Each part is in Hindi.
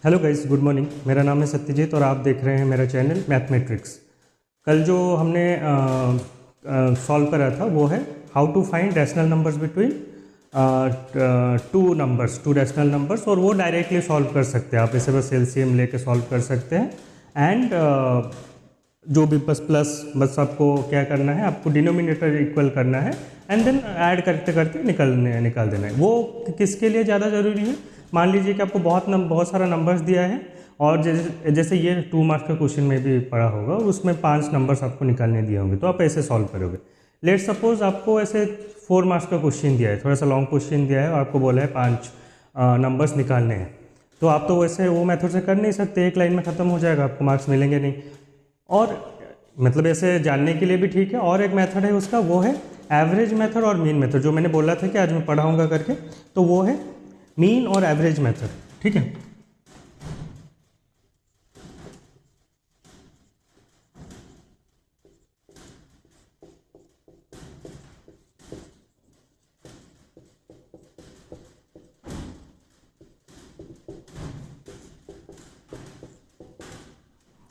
Hello guys, good morning. मेरा नाम है सत्यजीत और आप देख रहे हैं मेरा चैनल मैथमेट्रिक्स। कल जो हमने सॉल्व करा था वो है how to find rational numbers between two rational numbers, और वो डायरेक्टली सॉल्व कर सकते हैं आप। इसे बस एलसीएम लेके सॉल्व कर सकते हैं। एंड जो भी बस आपको क्या करना है, आपको डिनोमिनेटर इक्वल करना है एंड देन ऐड करते करते निकाल देना है। वो किसके लिए ज़्यादा ज़रूरी है? मान लीजिए कि आपको बहुत सारा नंबर्स दिया है और जैसे ये 2 मार्क्स का क्वेश्चन में भी पढ़ा होगा, उसमें 5 नंबर्स आपको निकालने दिए होंगे, तो आप ऐसे सॉल्व करोगे। लेट सपोज आपको ऐसे 4 मार्क्स का क्वेश्चन दिया है, थोड़ा सा लॉन्ग क्वेश्चन दिया है और आपको बोला है 5 नंबर्स निकालने हैं, तो आप तो वैसे वो मेथड से कर नहीं सकते, एक लाइन में ख़त्म हो जाएगा, आपको मार्क्स मिलेंगे नहीं। और मतलब ऐसे जानने के लिए भी ठीक है। और एक मेथड है उसका, वो है एवरेज मेथड और मीन मेथड, जो मैंने बोला था कि आज मैं पढ़ाऊँगा करके, तो वो है मीन और एवरेज मेथड। ठीक है,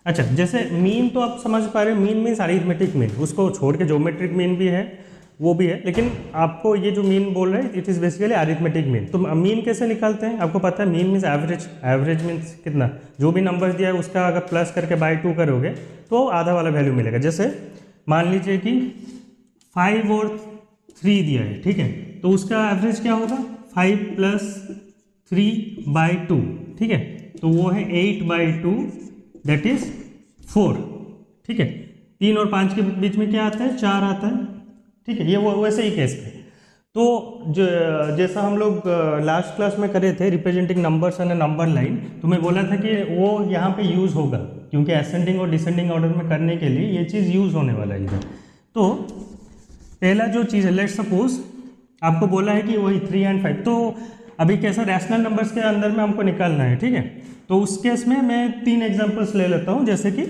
अच्छा जैसे मीन तो आप समझ पा रहे हैं, मीन मीन्स अरिथमेटिक मीन, उसको छोड़ के ज्योमेट्रिक मीन भी है, वो भी है, लेकिन आपको ये जो मीन बोल रहे हैं it is basically arithmetic mean. तो मीन कैसे निकालते हैं? आपको पता है mean means average. Average means कितना, जो भी नंबर दिया है उसका अगर प्लस करके बाय 2 करोगे तो आधा वाला वैल्यू मिलेगा। जैसे मान लीजिए कि 5 और 3 दिया है, ठीक है, तो उसका एवरेज क्या होगा? 5 + 3/2, ठीक है, तो वो है 8/2, दैट इज 4। ठीक है, 3 और 5 के बीच में क्या आता है? 4 आता है। ठीक है, ये वो वैसे ही केस है। तो जैसा हम लोग लास्ट क्लास में करे थे representing numbers and number line, तो मैं बोला था कि वो यहाँ पे यूज़ होगा, क्योंकि असेंडिंग और डिसेंडिंग ऑर्डर में करने के लिए ये चीज़ यूज़ होने वाला है इधर। तो पहला जो चीज़ है, लेट्स सपोज आपको बोला है कि वही 3 और 5, तो अभी कैसा रैशनल नंबर्स के अंदर में हमको निकालना है। ठीक है, तो उस केस में मैं 3 एग्जांपल्स ले लेता हूँ, जैसे कि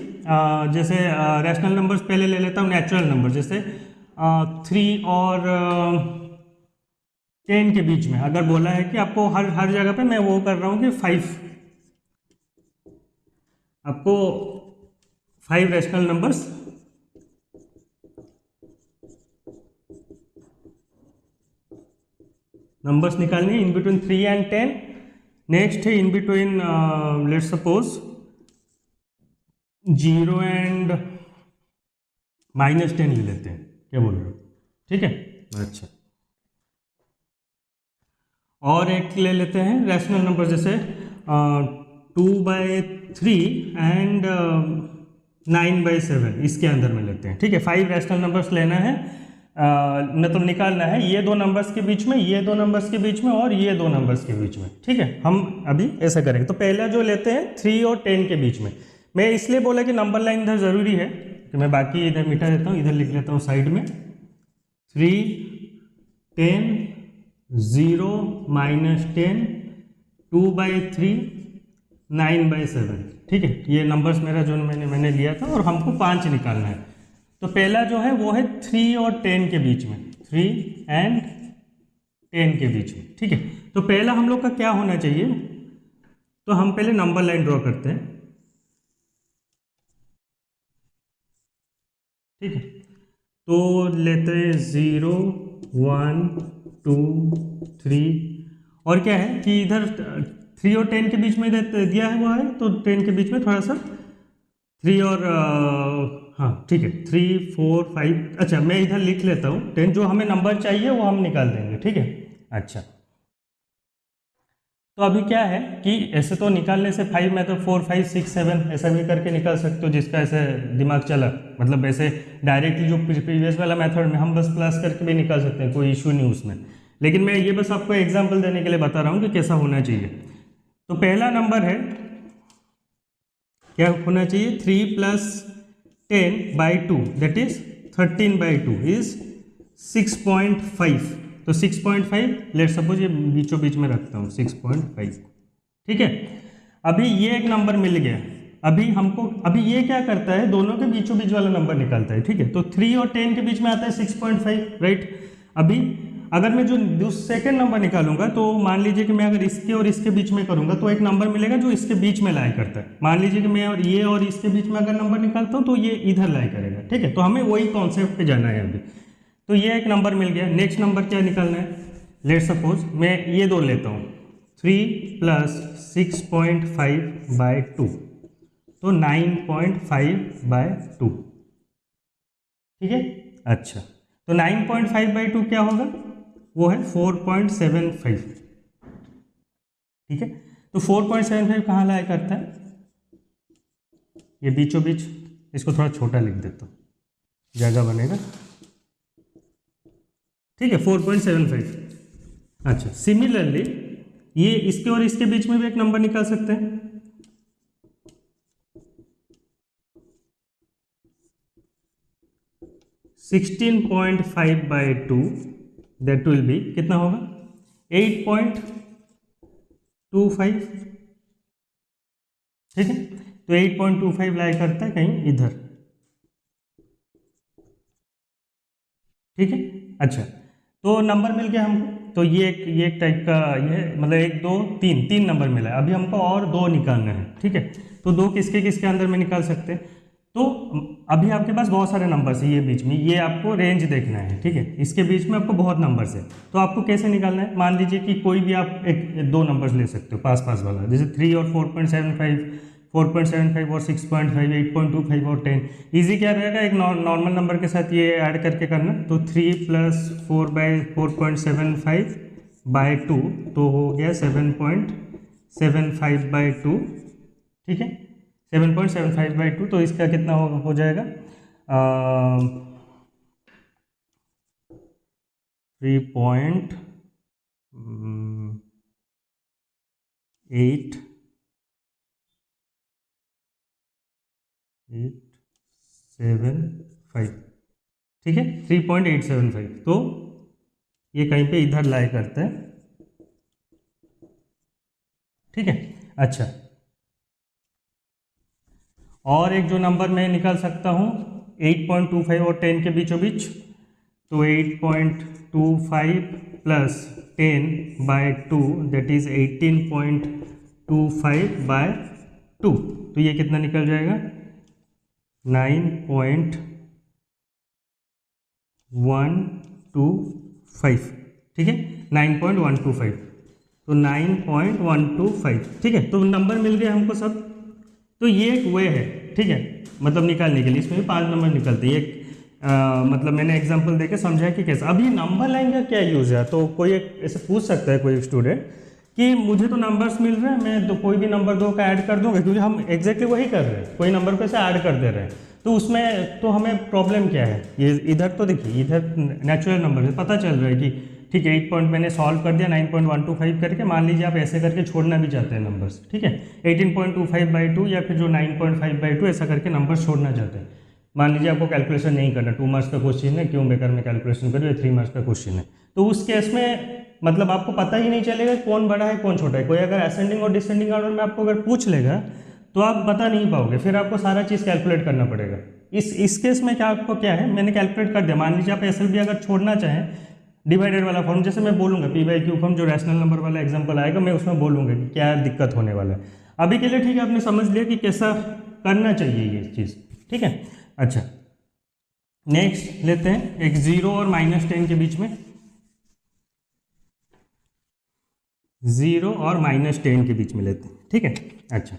रैशनल नंबर्स पहले ले लेता हूँ, नेचुरल नंबर जैसे 3 और 10 के बीच में अगर बोला है कि आपको हर जगह पे मैं वो कर रहा हूँ कि 5, आपको 5 रैशनल नंबर्स निकालने इन बिटवीन 3 एंड 10। नेक्स्ट है in between let's suppose 0 and -10 ले लेते हैं, क्या बोल रहे हो? ठीक है, अच्छा। और एक ले लेते हैं रैशनल नंबर, जैसे 2/3 एंड 9/7, इसके अंदर में लेते हैं। ठीक है, 5 रैशनल नंबर्स लेना है, मतलब निकालना है ये 2 नंबर्स के बीच में, ये 2 नंबर्स के बीच में और ये 2 नंबर्स के बीच में। ठीक है, हम अभी ऐसा करेंगे। तो पहला जो लेते हैं 3 और 10 के बीच में, मैं इसलिए बोला कि नंबर लाइन इधर ज़रूरी है कि मैं बाकी इधर मिटा देता हूँ, इधर लिख लेता हूँ साइड में 3, 10, 0, -10, 2/3, 9/7। ठीक है, ये नंबर्स मेरा जो मैंने लिया था और हमको 5 निकालना है। तो पहला जो है वो है 3 और 10 के बीच में, 3 एंड 10 के बीच में। ठीक है, तो पहला हम लोग का क्या होना चाहिए? तो हम पहले नंबर लाइन ड्रॉ करते हैं। ठीक है, तो लेते हैं 0, 1, 2, 3, और क्या है कि इधर 3 और 10 के बीच में दिया है हुआ है, तो 10 के बीच में थोड़ा सा 3 और हाँ ठीक है, 3, 4, 5, अच्छा मैं इधर लिख लेता हूँ 10, जो हमें नंबर चाहिए वो हम निकाल देंगे। ठीक है, अच्छा। तो अभी क्या है कि ऐसे तो निकालने से 5 में तो 4, 5, 6, 7 ऐसा भी करके निकाल सकते हो, जिसका ऐसे दिमाग चला, मतलब ऐसे डायरेक्टली जो प्रीवियस वाला मेथड में हम बस प्लस करके भी निकाल सकते हैं, कोई इशू नहीं उसमें। लेकिन मैं ये बस आपको एग्जांपल देने के लिए बता रहा हूँ कि कैसा होना चाहिए। तो पहला नंबर है, क्या होना चाहिए? 3 + 10/2, दैट इज 13/2 इज 6.5। तो 6.5 लेट सपोज ये बीचों बीच में रखता हूँ 6.5। ठीक है, अभी ये एक नंबर मिल गया। अभी ये क्या करता है, दोनों के बीचों बीच वाला नंबर निकालता है। ठीक है, तो 3 और 10 के बीच में आता है 6.5, राइट। अभी अगर मैं जो सेकंड नंबर निकालूंगा तो मान लीजिए कि मैं अगर इसके और इसके बीच में करूंगा तो एक नंबर मिलेगा जो इसके बीच में लाई करता है। मान लीजिए कि मैं और इसके बीच में अगर नंबर निकालता हूं तो ये इधर लाई करेगा, ठीक है। तो हमें वही कॉन्सेप्ट पे जाना है अभी। तो ये एक नंबर मिल गया। नेक्स्ट नंबर क्या निकालना है? लेट सपोज मैं ये दो लेता हूँ, 3 + 6.5/2, तो 9.5/2, ठीक है। अच्छा, तो 9.5/2 क्या होगा? वो है 4.75, ठीक है। तो 4.75 कहाँ लाया करता है? ये बीचों बीच। इसको थोड़ा छोटा लिख देता हूँ, जगह बनेगा, ठीक है, 4.75। अच्छा, सिमिलरली ये इसके और इसके बीच में भी एक नंबर निकाल सकते हैं। (16.5/2) दैट विल बी कितना होगा? 8.25, ठीक है। तो 8.25 लाई करता है कहीं इधर, ठीक है। अच्छा, तो नंबर मिल गया हमको। तो ये एक टाइप का ये मतलब 1 2 3 नंबर मिला है। अभी हमको और 2 निकालना है, ठीक है। तो 2 किसके किसके अंदर में निकाल सकते हैं? तो अभी आपके पास बहुत सारे नंबर्स है, ये बीच में, ये आपको रेंज देखना है, ठीक है। इसके बीच में आपको बहुत नंबर्स है, तो आपको कैसे निकालना है? मान लीजिए कि कोई भी आप दो नंबर्स ले सकते हो पास पास वाला, जैसे 3 और 4.75, 4.75 और 6.5, 8.25 और 10। इजी क्या रहेगा? एक नॉर्मल नंबर के साथ ये ऐड करके करना। तो 3 + 4/4.75/2, तो हो गया 7.75/2, ठीक है। 7.75/2, तो इसका कितना हो जाएगा? 3.875, ठीक है, 3.875। तो ये कहीं पे इधर लाई करते हैं, ठीक है। अच्छा, और एक जो नंबर मैं निकाल सकता हूँ 8.25 और 10 के बीचों बीच, तो 8.25 + 10/2 दैट इज 18.25/2, तो ये कितना निकल जाएगा? 9.125, ठीक है, 9.125। तो 9.125, ठीक है। तो नंबर मिल गए हमको सब। तो ये एक वे है, ठीक है, मतलब निकालने के लिए। इसमें भी 5 नंबर निकलते हैं। मतलब मैंने एग्जांपल देके समझाया कि कैसे। अब ये नंबर लाइन का क्या यूज़ है? तो कोई एक ऐसे पूछ सकता है कोई स्टूडेंट कि मुझे तो नंबर्स मिल रहे हैं, मैं कोई भी नंबर 2 का ऐड कर दूंगा, क्योंकि हम एग्जैक्टली वही कर रहे हैं, कोई नंबर को ऐसे ऐड कर दे रहे हैं। तो उसमें तो हमें प्रॉब्लम क्या है? ये इधर तो देखिए, इधर नेचुरल नंबर है, पता चल रहा है कि ठीक है, 8 पॉइंट मैंने सॉल्व कर दिया 9.125 करके। मान लीजिए आप ऐसे करके छोड़ना भी चाहते हैं नंबर्स, ठीक है, 18.25/2 या फिर जो 9.5/2 ऐसा करके नंबर छोड़ना चाहते हैं। मान लीजिए आपको कैलकुलेशन नहीं करना, 2 मार्क्स का क्वेश्चन है, क्यों बेकार में कैलकुलेशन करूँ, 3 मार्क्स का क्वेश्चन है। तो उस केस में मतलब आपको पता ही नहीं चलेगा कौन बड़ा है कौन छोटा है। कोई अगर असेंडिंग और डिसेंडिंग ऑर्डर में आपको अगर पूछ लेगा तो आप बता नहीं पाओगे, फिर आपको सारा चीज़ कैलकुलेट करना पड़ेगा। इस केस में क्या आपको क्या है, मैंने कैलकुलेट कर दिया। मान लीजिए आप SLB अगर छोड़ना चाहें, डिवाइडेड वाला फॉर्म, जैसे मैं बोलूँगा P/Q फॉर्म, जो रैशनल नंबर वाला एग्जाम्पल आएगा, मैं उसमें बोलूँगा कि क्या दिक्कत होने वाला है। अभी के लिए ठीक है, आपने समझ लिया कि कैसा करना चाहिए ये चीज़, ठीक है। अच्छा, नेक्स्ट लेते हैं एक 0 और -10 के बीच में। 0 और -10 के बीच में लेते हैं, ठीक है। अच्छा,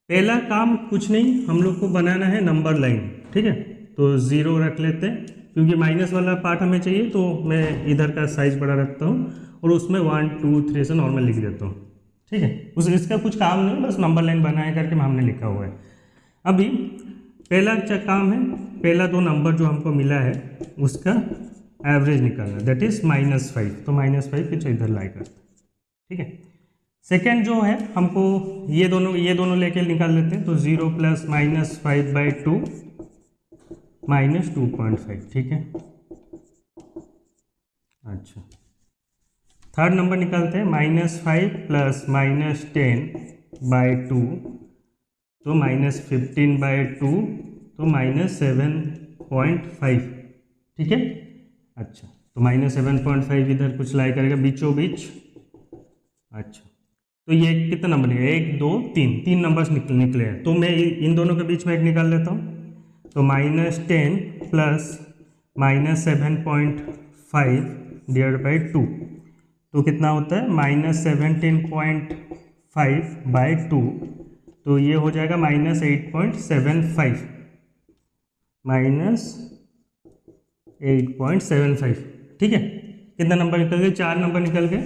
पहला काम कुछ नहीं, हम लोग को बनाना है नंबर लाइन, ठीक है। तो 0 रख लेते हैं, क्योंकि माइनस वाला पार्ट हमें चाहिए, तो मैं इधर का साइज बड़ा रखता हूँ और उसमें 1 2 3 से नॉर्मल लिख देता हूँ, ठीक है। इसका कुछ काम नहीं, बस नंबर लाइन बनाए करके हमने लिखा हुआ है। अभी पहला काम है, पहला 2 नंबर जो हमको मिला है उसका एवरेज निकालना, दैट इज -5। तो -5 फिर इधर लाई करते हैं, ठीक है। सेकेंड जो है हमको ये दोनों लेके निकाल लेते हैं। तो 0 + -5/2 -2.5, ठीक है। अच्छा, थर्ड नंबर निकालते हैं, -5 + -10/2, तो -15/2, तो -7.5, ठीक है। अच्छा, तो -7.5 इधर कुछ लाई करेगा बीचों बीच। अच्छा, तो ये कितना नंबर निकलेगा, 1 2 3, 3 नंबर्स निकले हैं। तो मैं इन दोनों के बीच में एक निकाल लेता हूँ। तो -10 प्लस -7.5 डिवाइड बाई 2, तो कितना होता है -17.5 बाई 2, तो ये हो जाएगा -8.75, -8.75। ठीक है, कितना नंबर निकल गए, 4 नंबर निकल गए।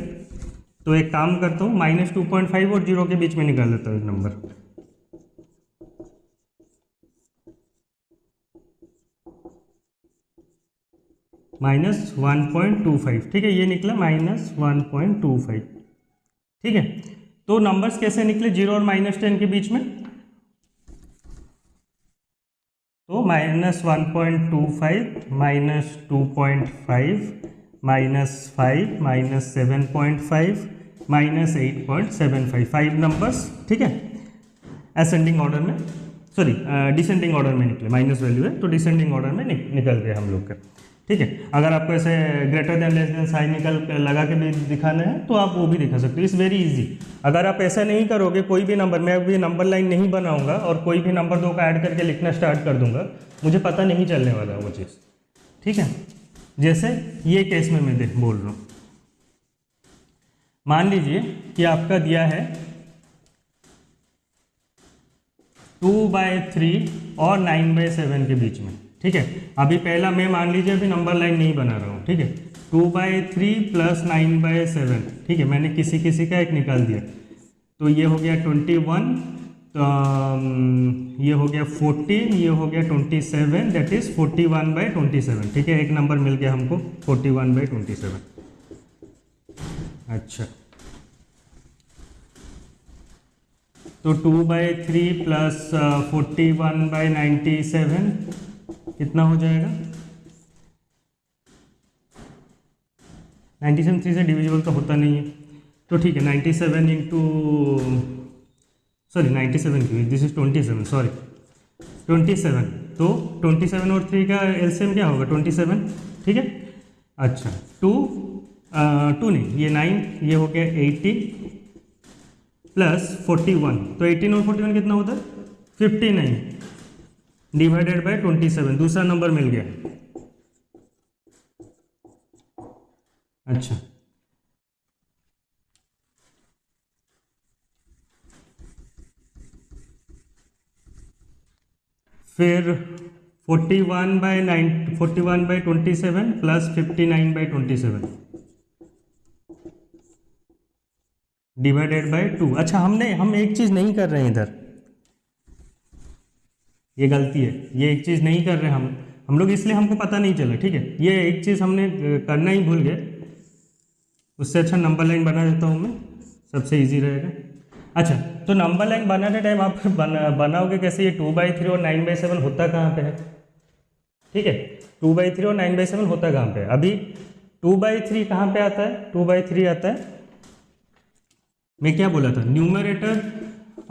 तो एक काम करता हूँ, -2.5 और 0 के बीच में निकाल लेता हूँ एक नंबर। -1.25, ठीक है, ये निकला -1.25। ठीक है, तो नंबर्स कैसे निकले 0 और -10 के बीच में, तो -1.25 -2.5 -5 -7.5 -8.75, 5 नंबर्स। ठीक है, असेंडिंग ऑर्डर में, सॉरी डिसेंडिंग ऑर्डर में निकले, माइनस वैल्यू है तो डिसेंडिंग ऑर्डर में निकल गए हम लोग का। ठीक है, अगर आपको ऐसे greater than less than sign लगा के भी दिखाना है तो आप वो भी दिखा सकते हो, इट्स वेरी इजी। अगर आप ऐसा नहीं करोगे, कोई भी नंबर, मैं अभी नंबर लाइन नहीं बनाऊंगा और कोई भी नंबर 2 का ऐड करके लिखना स्टार्ट कर दूंगा, मुझे पता नहीं चलने वाला वो चीज़। ठीक है, जैसे ये केस में मैं बोल रहा हूँ, मान लीजिए कि आपका दिया है 2/3 और 9/7 के बीच में। ठीक है, अभी पहला मैं मान लीजिए अभी नंबर लाइन नहीं बना रहा हूँ। ठीक है, 2/3 प्लस 9/7, ठीक है, मैंने किसी का एक निकाल दिया, तो ये हो गया 21, तो ये हो गया 14, ये हो गया 27, दैट इज 41/27। ठीक है, एक नंबर मिल गया हमको 41/27। अच्छा, तो 2/3 प्लस 41/97 कितना हो जाएगा, 97 3 से डिविजिबल तो होता नहीं है, तो ठीक है 97 इंटू, सॉरी 97 क्यों, दिस इज 27, सॉरी 27, तो 27 और 3 का एलसीएम क्या होगा 27। ठीक है, अच्छा 2 नहीं, ये 9, ये हो गया 18 प्लस 41, तो 18 और 41 कितना होता है 59 डिवाइडेड बाय 27, दूसरा नंबर मिल गया। अच्छा, फिर 41/27 प्लस 59/27 डिवाइडेड बाय 2। अच्छा, हम एक चीज़ नहीं कर रहे हैं इधर, ये गलती है, ये एक चीज़ नहीं कर रहे हम लोग, इसलिए हमको पता नहीं चला। ठीक है, ये एक चीज़ हमने करना ही भूल गए, उससे अच्छा नंबर लाइन बना देता हूँ मैं, सबसे इजी रहेगा। अच्छा, तो नंबर लाइन बनाने टाइम आप बनाओगे कैसे, ये 2/3 और 9/7 होता कहाँ पे है। ठीक है, 2/3 और 9/7 होता कहाँ पे है, अभी 2/3 कहाँ पे आता है, 2/3 आता है, मैं क्या बोला था, न्यूमरेटर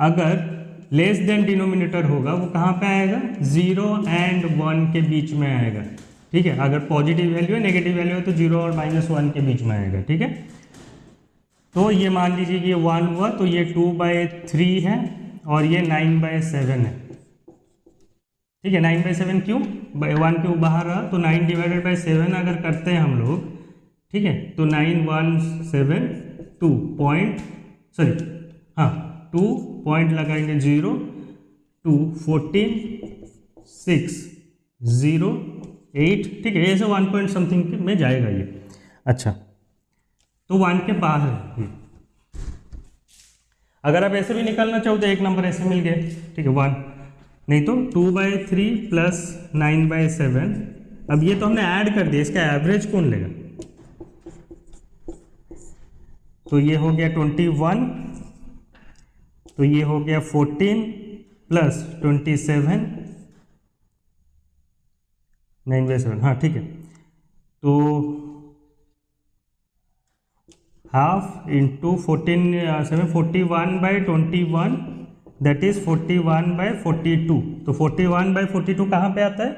अगर लेस देन डिनोमिनेटर होगा वो कहाँ पे आएगा, 0 एंड 1 के बीच में आएगा। ठीक है, अगर पॉजिटिव वैल्यू है, नेगेटिव वैल्यू है तो 0 और -1 के बीच में आएगा। ठीक है, तो ये मान लीजिए कि ये 1 हुआ, तो ये 2/3 है और ये 9/7 है। ठीक है, 9/7 क्यों, 1 क्यों बाहर रहा, तो 9 डिवाइडेड बाई 7 अगर करते हैं हम लोग, ठीक है, तो 9172 पॉइंट, सॉरी हाँ 2 पॉइंट लगाएंगे 0 2 14 6 0 8, ठीक है, ऐसे 1 पॉइंट समथिंग में जाएगा ये। अच्छा, तो 1 के बाहर है ये। अगर आप ऐसे भी निकालना चाहो तो एक नंबर ऐसे मिल गया, ठीक है 1, नहीं तो 2/3 प्लस 9/7। अब ये तो हमने ऐड कर दिया, इसका एवरेज कौन लेगा, तो ये हो गया 21, तो ये हो गया 14 प्लस 27 9/7, हाँ ठीक है, तो हाफ इंटू 14 41/21 दैट इज 41/42, तो 41/42 कहाँ पे आता है,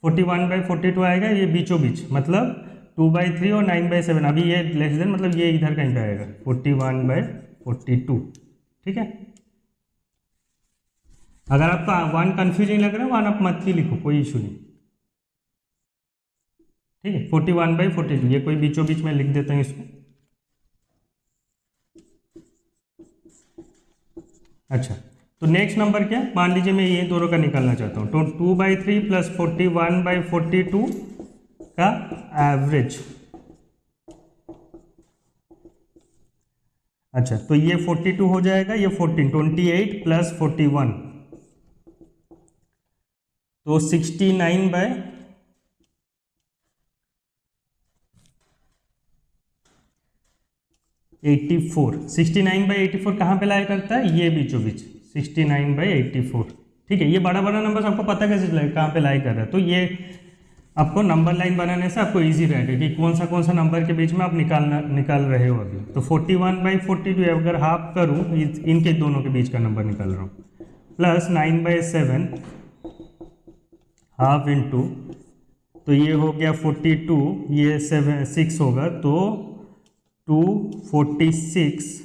41/42 आएगा ये बीचों बीच, मतलब 2/3 और 9/7, अभी ये लेस देन मतलब ये इधर कहीं पे आएगा 41/42, ठीक है। अगर आपका 1 कंफ्यूजिंग लग रहा है 1 आप मत भी लिखो, कोई इशू नहीं, ठीक है। 41/42 ये कोई बीचों बीच में लिख देते हैं इसको। अच्छा, तो नेक्स्ट नंबर क्या है, मान लीजिए मैं ये दोनों का निकालना चाहता हूँ, तो 2/3 प्लस 41/42 का एवरेज। अच्छा, तो ये 42 हो जाएगा, ये 14, 28 प्लस 41, तो 69/84। 69/84 कहाँ पे लाया करता है, ये बीचों बीच 69/84, ठीक है। ये बड़ा बड़ा नंबर आपको पता कैसे चलेगा कहाँ पे लाई कर रहा है, तो ये आपको नंबर लाइन बनाने से आपको इजी रहेगा कि कौन सा नंबर के बीच में आप निकाल रहे हो अभी। तो 41/42 अगर हाफ करूँ, इनके दोनों के बीच का नंबर निकाल रहा हूँ, प्लस 9/7 हाफ इंटू, तो ये हो गया 42, ये 6 होगा, तो 246,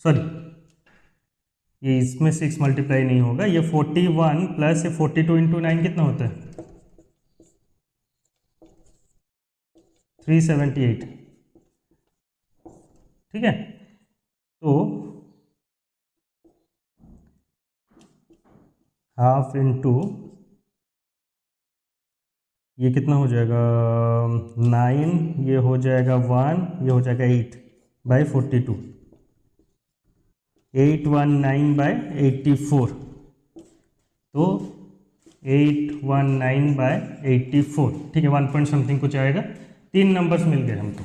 सॉरी ये इसमें 6 मल्टीप्लाई नहीं होगा, ये 41 प्लस ये 42 इंटू 9 कितना होता है 378, ठीक है। तो हाफ इंटू ये कितना हो जाएगा 9, ये हो जाएगा 1, ये हो जाएगा 8/42, 819/84, तो 819/84, ठीक है। 1 पॉइंट समथिंग कुछ आएगा, 3 नंबर्स मिल गए हमको,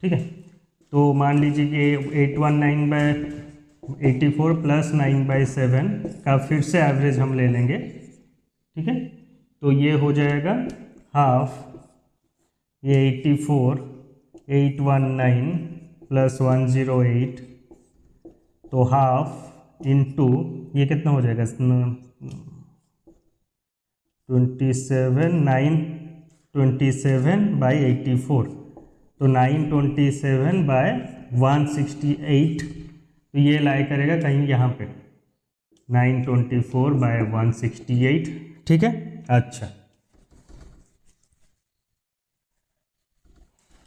ठीक है। तो मान लीजिए कि 819/84 प्लस 9/7 का फिर से एवरेज हम ले लेंगे, ठीक है। तो ये हो जाएगा हाफ, ये 84, 819 प्लस 108, तो हाफ इंटू ये कितना हो जाएगा 927/84, तो 927/168, तो ये लाई करेगा कहीं यहाँ पे 924/168, ठीक है। अच्छा,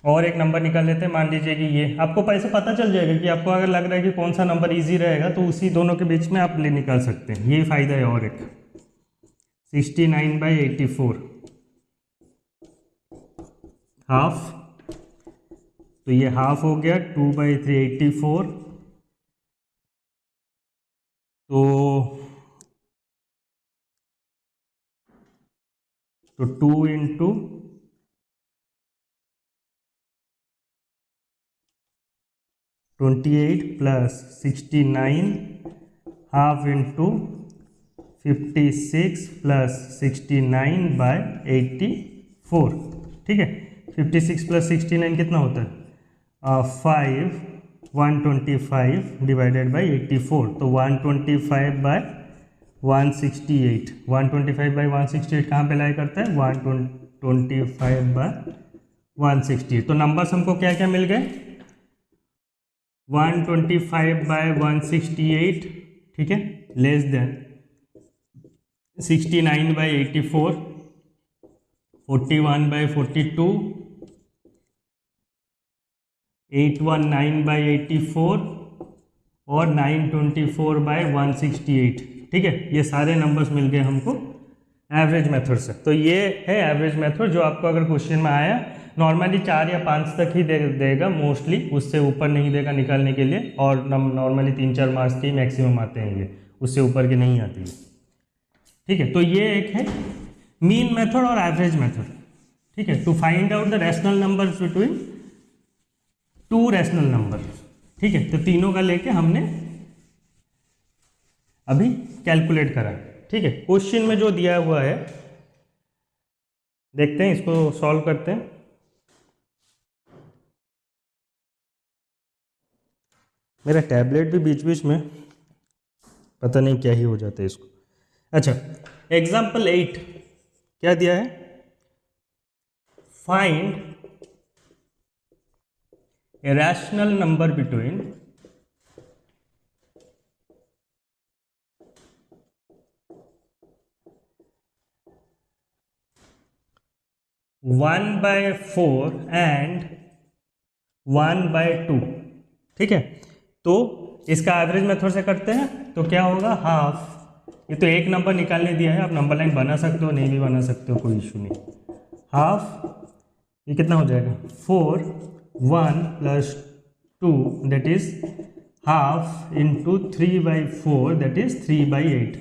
और एक नंबर निकाल लेते हैं, मान लीजिए कि ये आपको पैसे पता चल जाएगा कि आपको अगर लग रहा है कि कौन सा नंबर इजी रहेगा तो उसी दोनों के बीच में आप ले निकाल सकते हैं, ये फायदा है। और एक 69/84 हाफ, तो ये हाफ हो गया 2/3 84, तो 2 into 28 plus 69 half into 56 plus 69/84, ठीक है। 56 प्लस 69 कितना होता है 5, 125 डिवाइडेड बाई 84, तो 125/168, 125/168 कहाँ पे लाई करता है 125/168, तो नंबर्स हमको क्या क्या मिल गए 125/168, ठीक है, लेस देन 69/84, 41/42, 819/84 और 924/168, ठीक है। ये सारे नंबर्स मिल गए हमको एवरेज मेथड से। तो ये है एवरेज मेथड, जो आपको अगर क्वेश्चन में आया नॉर्मली 4 या 5 तक ही देगा मोस्टली, उससे ऊपर नहीं देगा निकालने के लिए, और नॉर्मली 3-4 मार्क्स के ही मैक्सिमम आते हैं ये, उससे ऊपर के नहीं आती है, ठीक है। तो ये एक है मीन मेथड और एवरेज मेथड, ठीक है, to find out the rational numbers between 2 rational number, ठीक है। तो तीनों का लेके हमने अभी कैलकुलेट करा, ठीक है। क्वेश्चन में जो दिया हुआ है देखते हैं, इसको सॉल्व करते हैं। मेरा टैबलेट भी बीच बीच में पता नहीं क्या ही हो जाता है इसको। अच्छा, एग्जाम्पल 8, क्या दिया है, find a rational number between 1/4 and 1/2। ठीक है, तो इसका एवरेज मेथड से करते हैं तो क्या होगा, हाफ, ये तो एक नंबर निकालने दिया है, आप नंबर लाइन बना सकते हो, नहीं भी बना सकते हो, कोई इशू नहीं। हाफ ये कितना हो जाएगा, 4 1 + 2 that is half into 3/4 that is 3/8।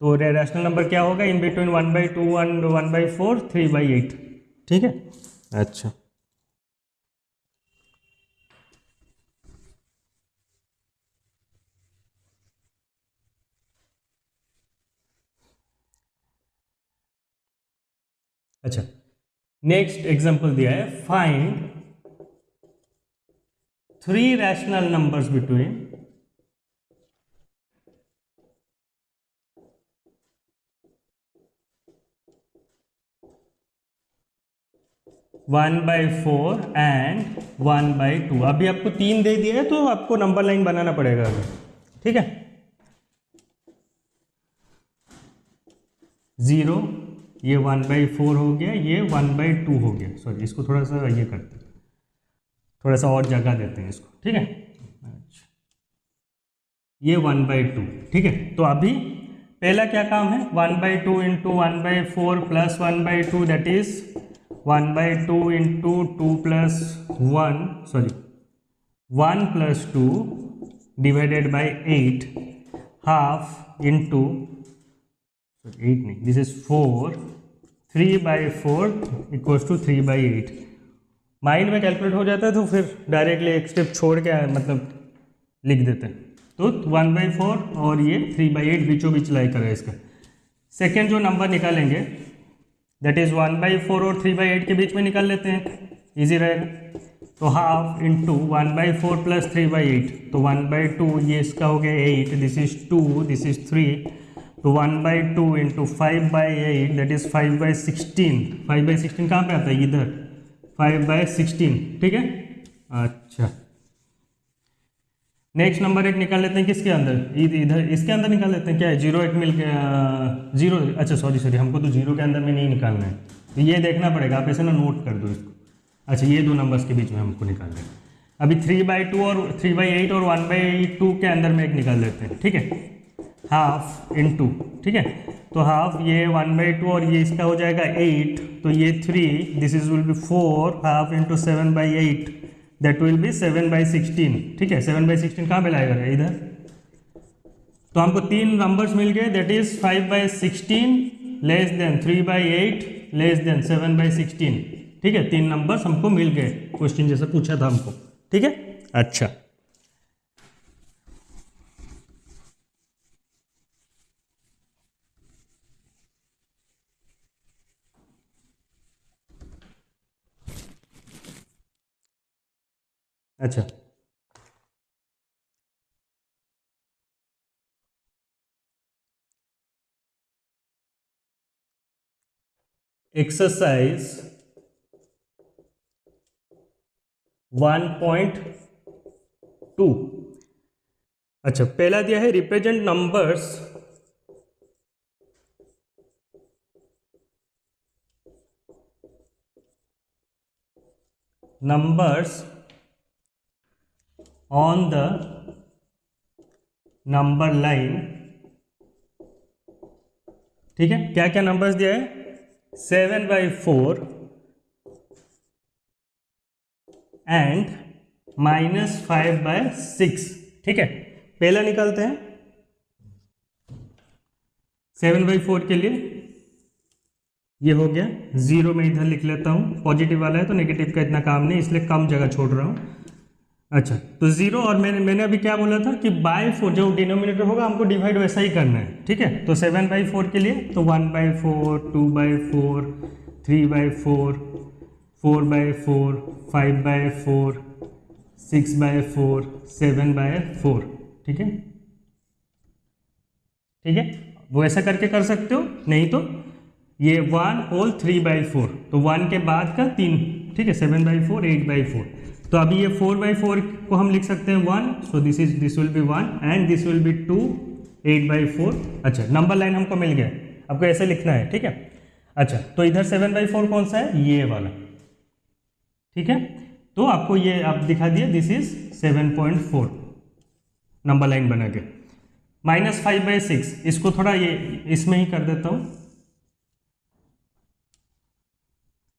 तो रैशनल नंबर क्या होगा, इन बिटवीन 1/2 एंड 1/4 3/8। ठीक है, अच्छा अच्छा, नेक्स्ट एग्जांपल दिया है, find 3 rational numbers between 1/4 and 1/2। अभी आपको 3 दे दिया है तो आपको नंबर लाइन बनाना पड़ेगा अभी। ठीक है, 0, ये 1/4 हो गया, ये 1/2 हो गया। सॉरी, इसको थोड़ा सा ये करते हैं, थोड़ा सा और जगह देते हैं इसको। ठीक है, अच्छा, ये 1/2। ठीक है, तो अभी पहला क्या काम है, 1/2 into 1/4 plus 1/2 that is 1/2 into 2 plus 1, sorry 1 + 2 divided by 8, half into 8 नहीं, this is 4, 3/4 equals to 3/8। Mind में कैलकुलेट हो जाता है तो फिर डायरेक्टली एक स्टेप छोड़ के मतलब लिख देते हैं। तो 1/4 और ये 3/8 बीचों बीच लाई करें इसका। सेकेंड जो नंबर निकालेंगे दैट इज 1/4 और 3/8 के बीच में निकाल लेते हैं, इजी रहेगा। तो हाफ इंटू 1/4 प्लस 3/8, तो 1/2 ये इसका हो गया 8, दिस इज 2, दिस इज 3, तो 1/2 इंटू 5/8 दैट इज 5/16। 5/16 कहाँ पे आता है, इधर 5/16। ठीक है, अच्छा नेक्स्ट नंबर एक निकाल लेते हैं, किसके अंदर, इधर इसके अंदर निकाल लेते हैं। क्या है, 0 1 मिल के 0, अच्छा सॉरी हमको तो 0 के अंदर में नहीं निकालना है, तो ये देखना पड़ेगा, आप ऐसे ना नोट कर दो इसको। अच्छा, ये दो नंबर्स के बीच में हमको निकालना है। अभी 3/2 और 3/8 और 1/2 के अंदर में एक निकाल लेते हैं। ठीक है, हाफ इंटू, ठीक है, तो हाफ ये 1/2 और ये इसका हो जाएगा 8, तो ये 3, this is will be 4, half into 7/8 that will be 7/16। ठीक है, 7/16 कहाँ पे लाएगा, इधर। तो हमको 3 नंबर्स मिल गए, that is 5/16 less than 3/8 less than 7/16। ठीक है, 3 नंबर्स हमको मिल गए, क्वेश्चन जैसा पूछा था हमको। ठीक है, अच्छा अच्छा एक्सरसाइज 1.2। अच्छा, पहला दिया है represent numbers on the number line. ठीक है, क्या क्या नंबर्स दिया है, 7/4 एंड -5/6। ठीक है, पहला निकालते हैं 7/4 के लिए, ये हो गया 0, में इधर लिख लेता हूँ, पॉजिटिव वाला है तो नेगेटिव का इतना काम नहीं, इसलिए कम जगह छोड़ रहा हूँ। अच्छा, तो 0, और मैंने अभी क्या बोला था कि बाय 4 जो डिनोमिनेटर होगा हमको डिवाइड वैसा ही करना है। ठीक है, तो 7/4 के लिए तो 1/4, 2/4, 3/4, 4/4, 5/4, 6/4, 7/4। ठीक है, ठीक है, वो ऐसा करके कर सकते हो, नहीं तो ये 1/3/4, तो 1 के बाद का 3, ठीक है, 7/4, 8/4। तो अभी ये 4/4 को हम लिख सकते हैं 1, so this will be 1 and this will be 2, 8/4। अच्छा, नंबर लाइन हमको मिल गया, आपको ऐसे लिखना है, ठीक है। अच्छा, तो इधर 7/4 कौन सा है, ये वाला, ठीक है। तो आपको ये आप दिखा दिया, दिस इज 7.4 नंबर लाइन बना के। -5/6, इसको थोड़ा ये इसमें ही कर देता हूं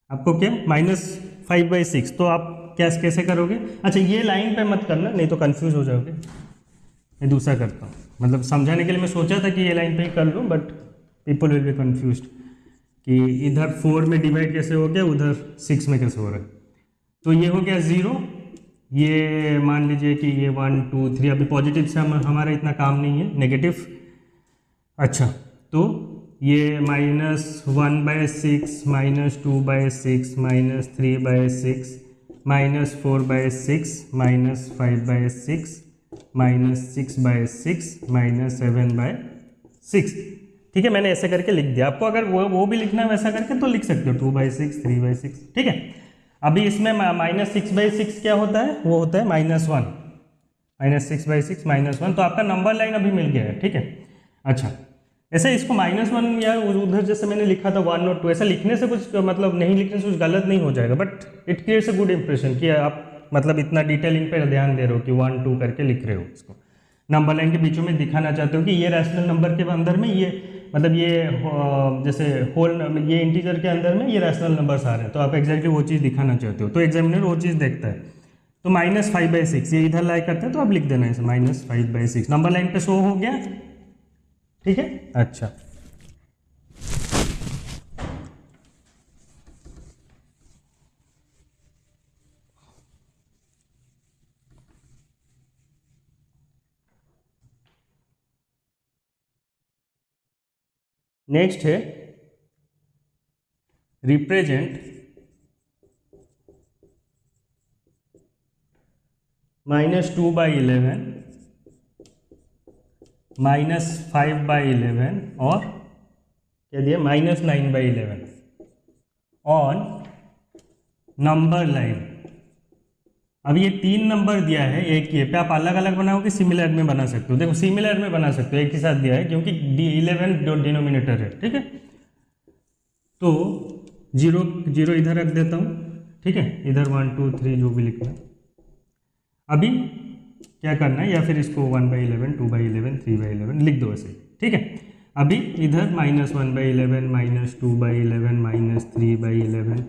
आपको, क्या -5/6, तो आप कैसे करोगे। अच्छा, ये लाइन पे मत करना, नहीं तो कंफ्यूज हो जाओगे। मैं दूसरा करता हूँ, मतलब समझाने के लिए मैं सोचा था कि ये लाइन पे ही कर लूँ, but people will be confused कि इधर 4 में डिवाइड कैसे हो गया, उधर 6 में कैसे हो रहा है। तो ये हो गया 0, ये मान लीजिए कि ये 1 2 3, अभी पॉजिटिव से हमारा इतना काम नहीं है, नेगेटिव। अच्छा, तो ये -1/6, -2/6, -3/6, -4/6, -5/6, -6/6, -7/6, ठीक है। मैंने ऐसे करके लिख दिया। आपको अगर वो भी लिखना है वैसा करके तो लिख सकते हो, 2/6, 3/6, ठीक है। अभी इसमें -6/6 क्या होता है, वो होता है -1, -6/6 -1, तो आपका नंबर लाइन अभी मिल गया है, ठीक है। अच्छा, ऐसे इसको -1 या उधर जैसे मैंने लिखा था 1 और 2, ऐसा लिखने से कुछ मतलब नहीं, लिखने से कुछ गलत नहीं हो जाएगा, but it creates a good impression कि आप मतलब इतना डिटेलिंग पे ध्यान दे रहे हो कि 1 2 करके लिख रहे हो। इसको नंबर लाइन के बीचों में दिखाना चाहते हो कि ये रैशनल नंबर के अंदर में ये मतलब ये जैसे होल, ये इंटीजर के अंदर में ये रैशनल नंबर्स आ रहे हैं, तो आप एग्जैक्टली वो चीज़ दिखाना चाहते हो, तो एग्जामिनर वो चीज़ देखता है। तो -5/6 ये इधर लाई करते हैं, तो आप लिख देना इसे -5/6, नंबर लाइन पे शो हो गया, ठीक है। अच्छा, नेक्स्ट है रिप्रेजेंट -2/11, -5/11 और क्या दिया -9/11 ऑन नंबर लाइन। अब ये 3 नंबर दिया है एक ही पे, आप अलग अलग बनाओगे सिमिलर में बना सकते हो। देखो सिमिलर में बना सकते हो, एक ही साथ दिया है क्योंकि 11 डिनोमिनेटर है, ठीक है। तो 0 0 इधर रख देता हूँ, ठीक है, इधर 1 2 3 जो भी लिखना है। अभी क्या करना है, या फिर इसको 1/11, 2/11, 3/11 लिख दो ऐसे, ठीक है। अभी इधर -1/11, -2/11, -3/11,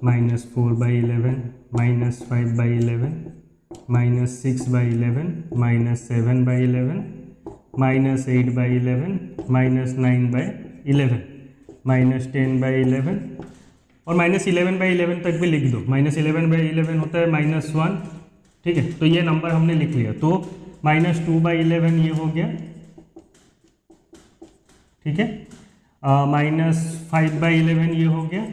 -4/11, -5/11, -6/11, -7/11, -8/11, -9/11, -10/11 और -11/11 तक भी लिख दो। -11/11 होता है -1, ठीक है। तो ये नंबर हमने लिख लिया, तो -2/11 ये हो गया, ठीक है, -5/11 ये हो गया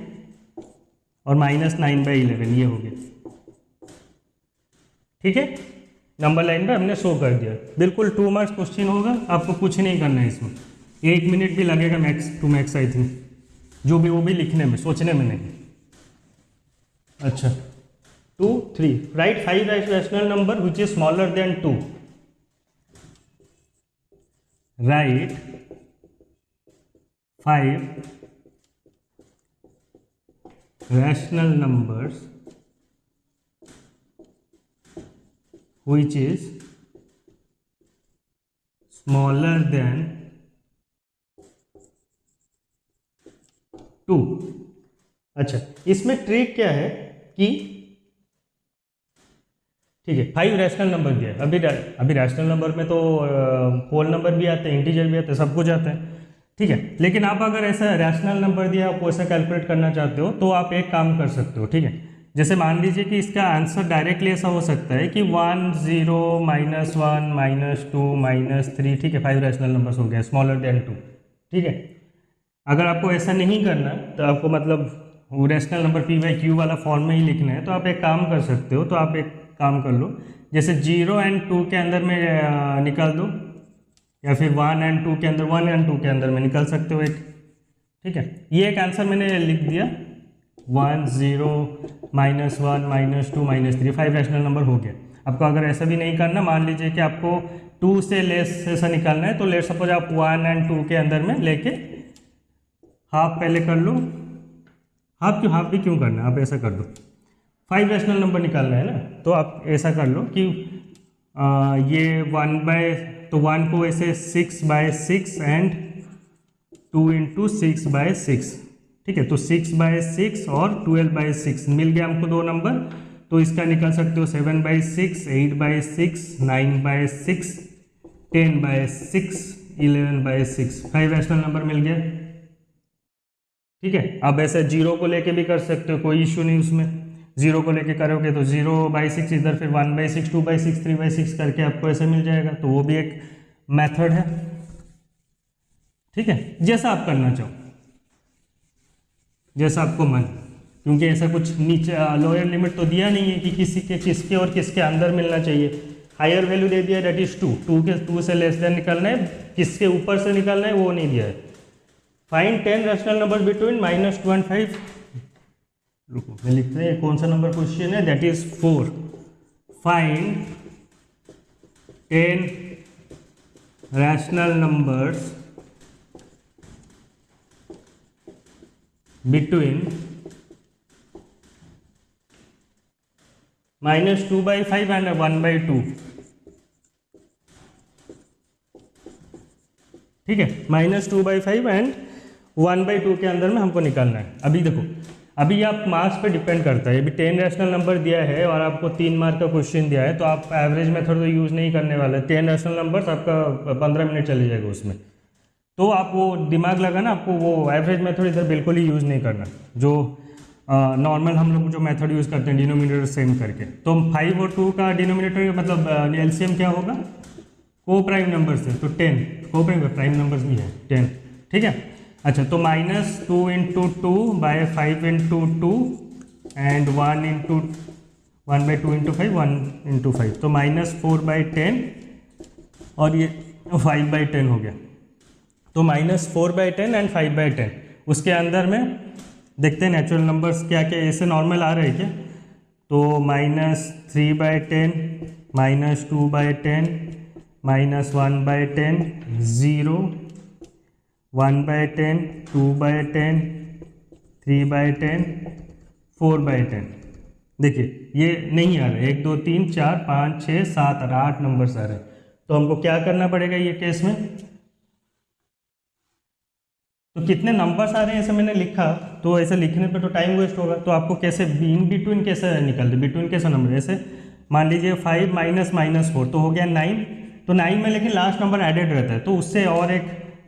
और -9/11 ये हो गया, ठीक है। नंबर लाइन पे हमने शो कर दिया, बिल्कुल 2 मार्क्स क्वेश्चन होगा, आपको कुछ नहीं करना है इसमें, 1 मिनट भी लगेगा max to max I think, जो भी वो भी लिखने में, सोचने में नहीं। अच्छा, 2 3 right 5 rational number which is smaller than 2, right 5 rational numbers which is smaller than 2। अच्छा, इसमें ट्रिक क्या है कि ठीक है 5 रैशनल नंबर दिया है। अभी रैशनल नंबर में तो होल नंबर भी आते हैं, इंटीजर भी आते हैं, सब कुछ आता है, ठीक है। लेकिन आप अगर ऐसा रैशनल नंबर दिया, आप वैसा कैलकुलेट करना चाहते हो, तो आप एक काम कर सकते हो, ठीक है। जैसे मान लीजिए कि इसका आंसर डायरेक्टली ऐसा हो सकता है कि 1 0 -1 -2 -3, ठीक है, 5 रैशनल नंबर्स हो गया स्मॉलर देन 2, ठीक है। अगर आपको ऐसा नहीं करना, तो आपको मतलब वो रैशनल नंबर p/q वाला फॉर्म में ही लिखना है, तो आप एक काम कर सकते हो। तो आप एक काम कर लो, जैसे 0 और 2 के अंदर में निकाल दो, या फिर 1 और 2 के अंदर, 1 और 2 के अंदर में निकाल सकते हो एक, ठीक है, ये एक आंसर मैंने लिख दिया, 1 0 -1 -2 -3, 5 रैशनल नंबर हो गया। आपको अगर ऐसा भी नहीं करना, मान लीजिए कि आपको 2 से लेस ऐसा निकालना है, तो लेट सपोज आप 1 और 2 के अंदर में लेके हाफ पहले कर लो। हाफ भी क्यों करना है, आप ऐसा कर दो, 5 रैशनल नंबर निकालना है ना, तो आप ऐसा कर लो कि ये 1 को ऐसे 6/6 एंड 2 × 6/6, ठीक है, तो 6/6 और 12/6 मिल गया हमको दो नंबर, तो इसका निकाल सकते हो 7/6, 8/6, 9/6, 10/6, 11/6, 5 रैशनल नंबर मिल गया। ठीक है, अब ऐसे 0 को लेके भी कर सकते हो, कोई इश्यू नहीं उसमें, 0 को लेके करोगे तो 0/6 इधर, फिर 1/6, 2/6, 3/6 करके आपको ऐसे मिल जाएगा, तो वो भी एक मेथड है। ठीक है, जैसा आप करना चाहो, जैसा आपको मन, क्योंकि ऐसा कुछ नीचे लोअर लिमिट तो दिया नहीं है कि किसके और किसके अंदर मिलना चाहिए। हायर वैल्यू दे दिया, दैट इज 2 से लेस देन निकालना है, किसके ऊपर से निकालना है वो नहीं दिया है। फाइंड 10 रैशनल नंबर बिटवीन -2 और 5। रुको मैं लिखते हैं कौन सा नंबर क्वेश्चन है, that is 4। Find 10 rational numbers between -2/5 and 1/2। ठीक है, -2/5 एंड 1/2 के अंदर में हमको निकालना है। अभी देखो, अभी आप मार्क्स पे डिपेंड करता है, अभी 10 रैशनल नंबर दिया है और आपको 3 मार्क का क्वेश्चन दिया है, तो आप एवरेज मेथड तो यूज़ नहीं करने वाले। 10 रैशनल नंबर्स आपका 15 मिनट चले जाएगा उसमें, तो आप वो दिमाग लगाना, आपको वो एवरेज मेथड इधर बिल्कुल ही यूज़ नहीं करना, जो नॉर्मल हम लोग जो मेथड यूज़ करते हैं डिनोमिनेटर सेम करके। तो 5 और 2 का डिनोमिनेटर मतलब एलसीएम क्या होगा, को प्राइम नंबर से, तो 10 को प्राइम नंबर्स भी है 10। ठीक है, अच्छा, तो -2 × 2/5 × 2 एंड 1/2 × 5, 1 × 5, तो -4/10 और ये 5/10 हो गया, तो -4/10 एंड 5/10। उसके अंदर में देखते हैं नेचुरल नंबर्स क्या क्या ऐसे नॉर्मल आ रहे हैं क्या, तो -3/10, -2/10, -1/10, 0, 1/10, 2/10, 3/10, 4/10। देखिए ये नहीं आ रहा है, 1 2 3 4 5 6 7 8 नंबर्स आ रहे हैं, तो हमको क्या करना पड़ेगा ये केस में, तो कितने नंबर्स आ रहे हैं ऐसे मैंने लिखा, तो ऐसे लिखने पे तो टाइम वेस्ट होगा, तो आपको कैसे इन बिटवीन कैसे निकालते, बिटवीन कैसे नंबर, ऐसे मान लीजिए 5 -4 तो हो गया 9, तो 9 में लेकिन लास्ट नंबर एडेड रहता है, तो उससे और एक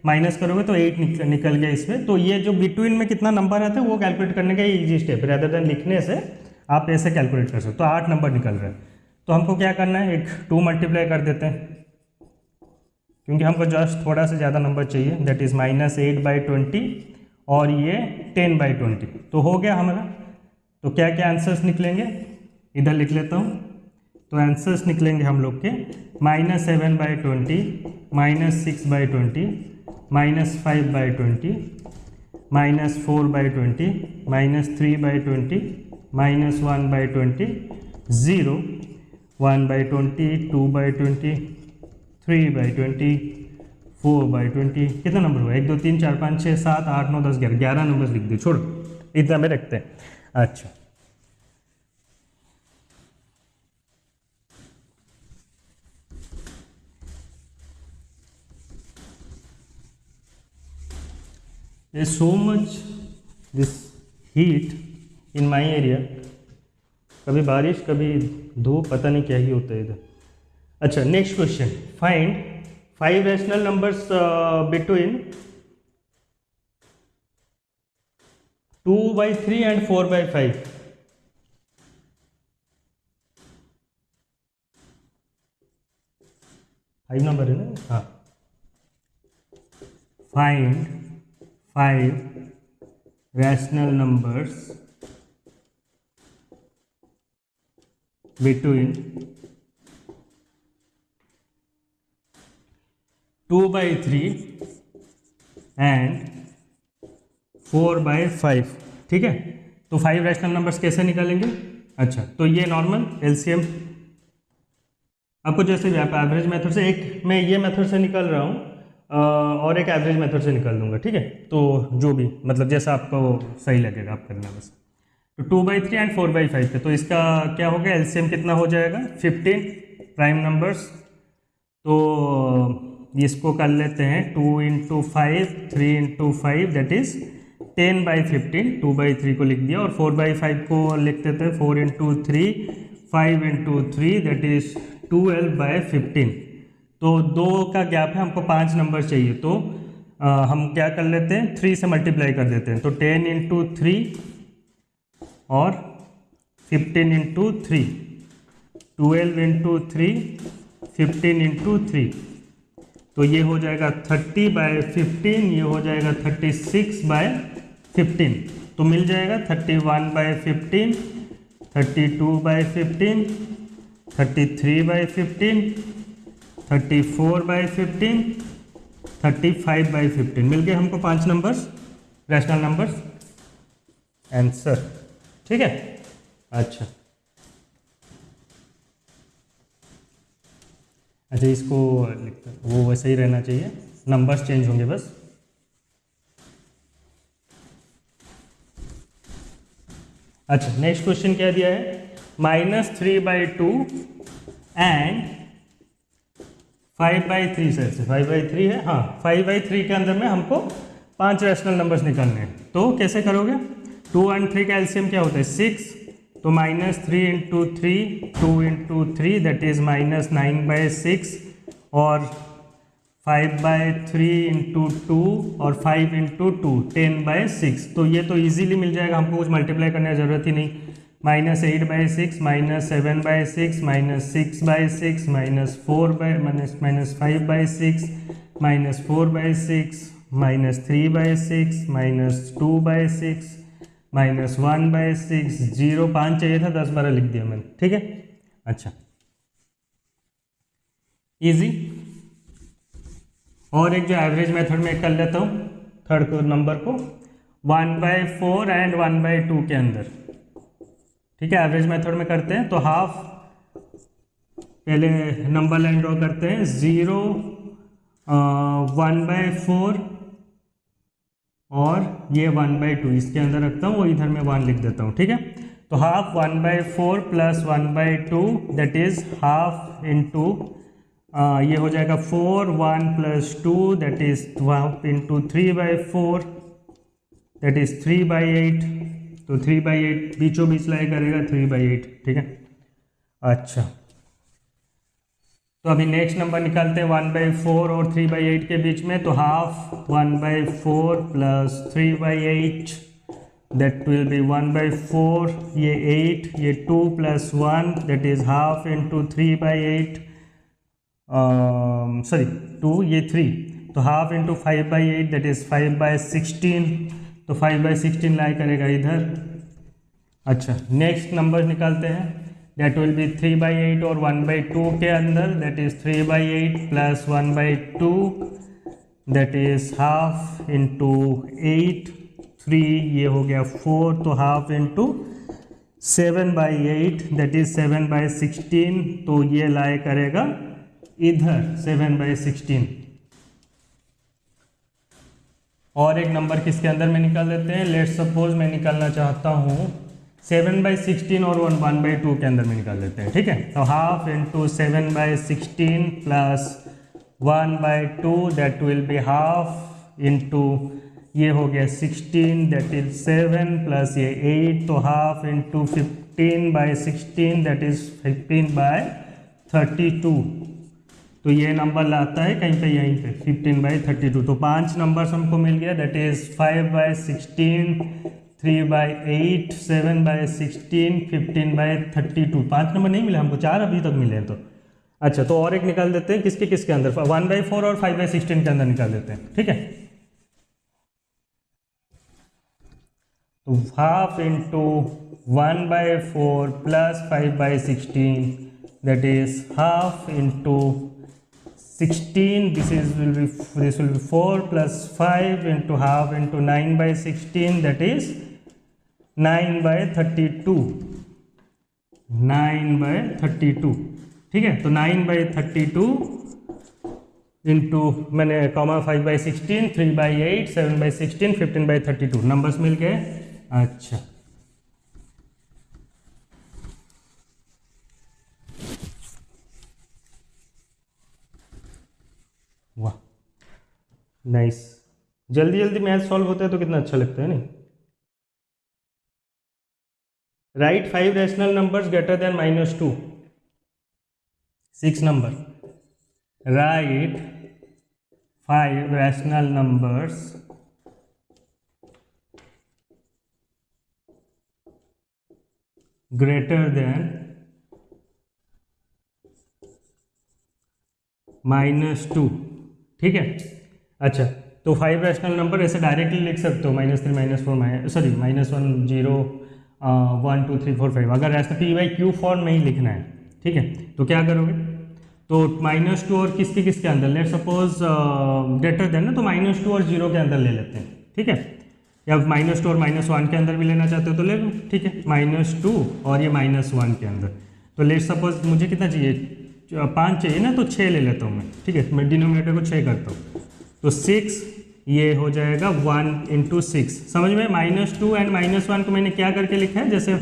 माइनस करोगे तो 8 निकल गया इसमें। तो ये जो बिटवीन में कितना नंबर आता है वो कैलकुलेट करने का ईजी स्टेप, रेदर देन लिखने से आप ऐसे कैलकुलेट कर सकते हो। तो 8 नंबर निकल रहा है, तो हमको क्या करना है, एक 2 मल्टीप्लाई कर देते हैं, क्योंकि हमको जस्ट थोड़ा सा ज़्यादा नंबर चाहिए, दैट इज़ -8/20 और ये 10/20, तो हो गया हमारा। तो क्या क्या आंसर्स निकलेंगे, इधर लिख लेता हूँ, तो आंसर्स निकलेंगे हम लोग के -7/20, -6/20, -5/20, -4/20, -3/20, -1/20, 0, 1/20, 2/20, 3/20, 4/20, कितना नंबर हुआ, 1 2 3 4 5 6 7 8 9 10 11, 11 नंबर लिख दिए, छोड़ो इतना में रखते हैं। अच्छा, there is so much this heat in my area, कभी बारिश कभी धूप, पता नहीं क्या ही होता है इधर। अच्छा, next question, find 5 rational numbers between 2/3 and 4/5। Five number है ना, हाँ। Find 5 rational numbers between 2/3 and 4/5, ठीक है। तो 5 रैशनल नंबर्स कैसे निकालेंगे? अच्छा, तो ये नॉर्मल एलसीएम आपको जैसे भी आप एवरेज मेथड से, एक मैं ये मेथड से निकाल रहा हूँ और एक एवरेज मेथड से निकाल दूंगा, ठीक है। तो जो भी मतलब जैसा आपको सही लगेगा आप करना बस। तो 2/3 एंड 4/5 पे, तो इसका क्या होगा? एलसीएम कितना हो जाएगा? 15 प्राइम नंबर्स। तो इसको कर लेते हैं 2 × 5, 3 × 5 दैट इज 10/15, 2/3 को लिख दिया, और 4/5 को लिख देते हैं 4 × 3, 5 × 3 दैट इज 12/15। तो 2 का गैप है, हमको 5 नंबर चाहिए, तो हम क्या कर लेते हैं? 3 से मल्टीप्लाई कर देते हैं। तो 10 × 3 और 15 × 3, 12 × 3, 15 × 3, तो ये हो जाएगा 30/15, ये हो जाएगा 36/15, तो मिल जाएगा 31/15, 32/15, 33/15, 34/15, 35/15, मिल गए हमको 5 नंबर्स, रैशनल नंबर्स, आंसर, ठीक है। अच्छा अच्छा, इसको वो वैसे ही रहना चाहिए, नंबर्स चेंज होंगे बस। अच्छा, नेक्स्ट क्वेश्चन क्या दिया है? -3/2 एंड 5/3 से 5/3 है, हाँ 5/3 के अंदर में हमको 5 रैशनल नंबर्स निकालने हैं। तो कैसे करोगे? 2 और 3 का एलसीएम क्या होता है? 6, तो -3 × 3, 2 × 3 दैट इज -9/6, और 5/3 × 2 और 5 × 2 10/6। तो ये तो इजीली मिल जाएगा, हमको कुछ मल्टीप्लाई करने की जरूरत ही नहीं। -8/6, -7/6, -6/6, -4/5/6, -4/6, -3/6, -2/6, -1/6, 0, 5 चाहिए था, 10-12 लिख दिया मैंने, ठीक है। अच्छा, इजी। और एक जो एवरेज मेथड में कर लेता हूँ थर्ड नंबर को 1/4 एंड 1/2 के अंदर, ठीक है। एवरेज मेथड में करते हैं तो हाफ, पहले नंबर लाइन ड्रॉ करते हैं, 0, 1/4 और ये 1/2 इसके अंदर रखता हूँ, वो इधर में 1 लिख देता हूँ, ठीक है। तो half 1/4 + 1/2 that is half into, ये हो जाएगा 4, 1 + 2 that is half into 3/4 that is 3/8, तो 3/8 बीचों बीच लाई करेगा 3/8, ठीक है। अच्छा, तो अभी नेक्स्ट नंबर निकालते हैं 1/4 और 3/8 के बीच में, तो हाफ 1/4 + 3/8 दैट विल बी 1/4, ये 8, ये 2 + 1 that is half into 3/8, sorry 2, ये 3, तो हाफ इंटू 5/8 दैट इज 5/16, तो 5/16 लाई करेगा इधर। अच्छा, नेक्स्ट नंबर निकालते हैं, दैट विल बी 3/8 और 1/2 के अंदर, that is 3/8 + 1/2 that is half into 8, 3, ये हो गया 4, तो हाफ इंटू 7/8 दैट इज 7/16, तो ये लाए करेगा इधर 7/16। और एक नंबर किसके अंदर में निकाल देते हैं, लेट्स सपोज मैं निकालना चाहता हूँ 7/16 और 1/2 के अंदर में निकाल लेते हैं, ठीक है। तो half into 7/16 + 1/2 that will be half into, ये हो गया 16 दैट इज 7 + ये 8, तो हाफ इंटू 15/16 दैट इज 15/32, तो ये नंबर लाता है कहीं पे यहीं पे 15/32। तो 5 नंबर्स हमको मिल गया, दैट इज 5/16, 3/8, 7/16, 15/32। 5 नंबर नहीं मिले हमको, 4 अभी तक मिले हैं। तो अच्छा, तो और एक निकाल देते हैं, किसके किसके अंदर, 1/4 और 5/16 के अंदर निकाल देते हैं, ठीक है। तो half into 1/4 + 5/16 that is half into 16, this will be 4 plus 5 into half into 9 by 16, that is 9 by 32, 9 by 32, ठीक है। तो 9 by 32 इंटू मैंने comma 5 by 16, 3 by 8, 7 by 16, 15 by 32 numbers मिल गए। अच्छा, वाह नाइस, जल्दी जल्दी मैथ सॉल्व होता है तो कितना अच्छा लगता है नहीं। Right 5 rational numbers greater than -2, 6 number. Right 5 rational numbers greater than -2, ठीक है। अच्छा, तो 5 रैशनल नंबर ऐसे डायरेक्टली लिख सकते हो, -3 -4 सॉरी -1 0 1 2 3 4 5, अगर ऐसा p/q फॉर्म में ही लिखना है, ठीक है। तो क्या करोगे, तो -2 और किसके अंदर, लेट सपोज ग्रेटर देन ना, तो -2 और 0 के अंदर ले लेते हैं, ठीक है। या -2 और -1 के अंदर भी लेना चाहते हो तो ले लो, ठीक है। -2 और ये -1 के अंदर, तो लेट सपोज मुझे कितना चाहिए, 5 चाहिए ना, तो 6 ले लेता हूँ मैं, ठीक है। मैं डिनोमिनेटर को 6 करता हूँ, तो 6 ये हो जाएगा 1 × 6, समझ में। -2 एंड -1 को मैंने क्या करके लिखा है, जैसे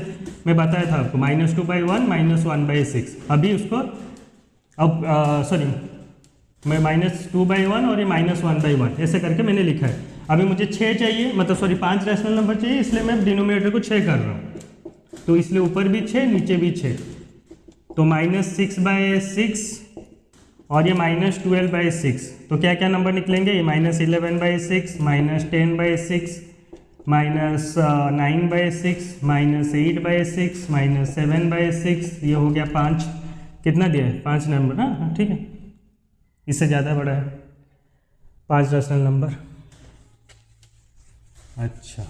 मैं बताया था आपको, -2/1 -1/6। अभी उसको अब सॉरी मैं -2/1 और ये -1/1 ऐसे करके मैंने लिखा है। अभी मुझे 6 चाहिए, मतलब सॉरी 5 रैशनल नंबर चाहिए, इसलिए मैं डिनोमिनेटर को 6 कर रहा हूँ, तो इसलिए ऊपर भी 6 नीचे भी 6, तो -6/6 और ये -12/6, तो क्या क्या नंबर निकलेंगे, ये -11/6, -10/6, -9/6, -8/6, -7/6, ये हो गया 5, कितना दिया है 5 नंबर, हाँ ठीक है, इससे ज़्यादा बड़ा है 5 रैशनल नंबर। अच्छा,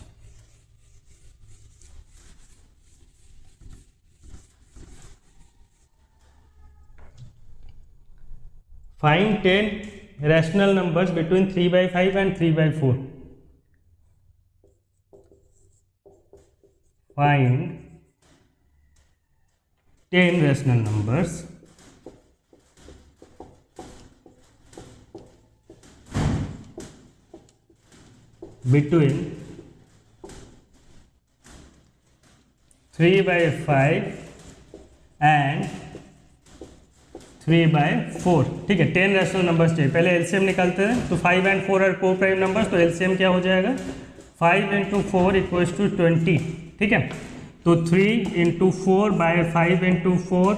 find 10 rational numbers between 3/5 and 3/4। Find 10 rational numbers between 3/5 and 3/4, ठीक है। 10 रैशनल नंबर्स चाहिए, पहले एलसीएम निकालते हैं। तो 5 and 4 आर को प्राइम नंबर्स, तो एलसीएम क्या हो जाएगा, 5 × 4 = 20, ठीक है। तो 3 × 4 / 5 × 4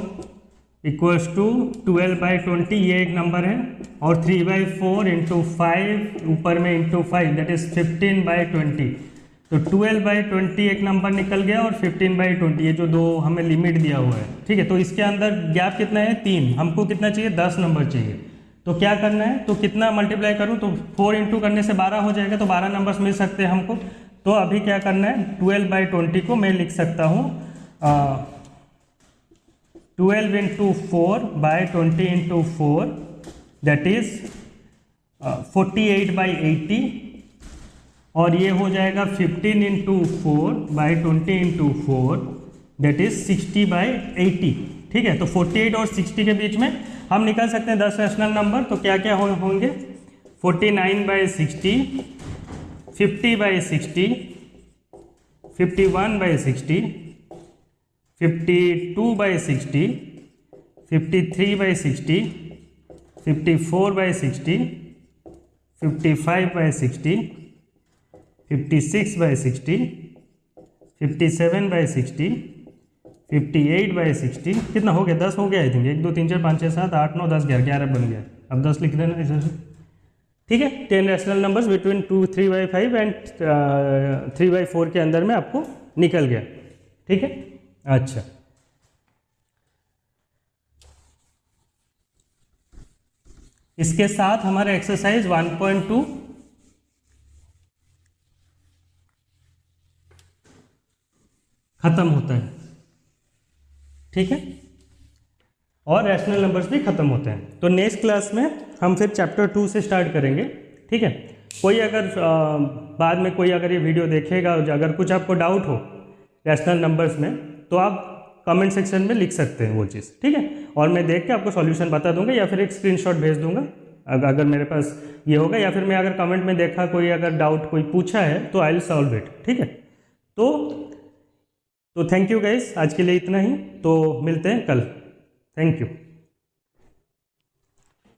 = 12/20, ये एक नंबर है। और 3/4 × 5 ऊपर में × 5, दैट इज 15/20, तो 12/20 एक नंबर निकल गया, और 15/20 ये जो दो हमें लिमिट दिया हुआ है, ठीक है। तो इसके अंदर गैप कितना है, 3, हमको कितना चाहिए, 10 नंबर चाहिए। तो क्या करना है, तो कितना मल्टीप्लाई करूँ, तो 4 × करने से 12 हो जाएगा, तो 12 नंबर्स मिल सकते हैं हमको। तो अभी क्या करना है, 12/20 को मैं लिख सकता हूँ 12 × 4/20 × 4, दैट इज 48/80, और ये हो जाएगा 15 × 4/20 × 4, दैट इज 60/80, ठीक है। तो 48 और 60 के बीच में हम निकाल सकते हैं 10 रैशनल नंबर। तो क्या क्या होंगे, 49/60, 50/60, 51/60, 52/60, 53/60, 54/60, 55/60, 56/60, 57/60, 58/60, कितना हो गया, 10 हो गया आई थिंक, 1 2 3 4 5 6 7 8 9 10 11 बन गया। अब 10 लिख देना ऐसे, ठीक है। 10 रैशनल नंबर्स बिटवीन 3/5 एंड 3/4 के अंदर में आपको निकल गया, ठीक है। अच्छा, इसके साथ हमारा एक्सरसाइज 1.2 खत्म होता है, ठीक है। और रैशनल नंबर्स भी खत्म होते हैं। तो नेक्स्ट क्लास में हम फिर चैप्टर 2 से स्टार्ट करेंगे, ठीक है। कोई अगर बाद में कोई अगर ये वीडियो देखेगा, अगर कुछ आपको डाउट हो रैशनल नंबर्स में, तो आप कमेंट सेक्शन में लिख सकते हैं वो चीज़, ठीक है। और मैं देख के आपको सॉल्यूशन बता दूंगा या फिर एक स्क्रीनशॉट भेज दूंगा अगर मेरे पास ये होगा, या फिर मैं अगर कमेंट में देखा कोई अगर डाउट कोई पूछा है तो आई विल सॉल्व इट, ठीक है। तो थैंक यू गाइस, आज के लिए इतना ही। तो मिलते हैं कल। Thank you.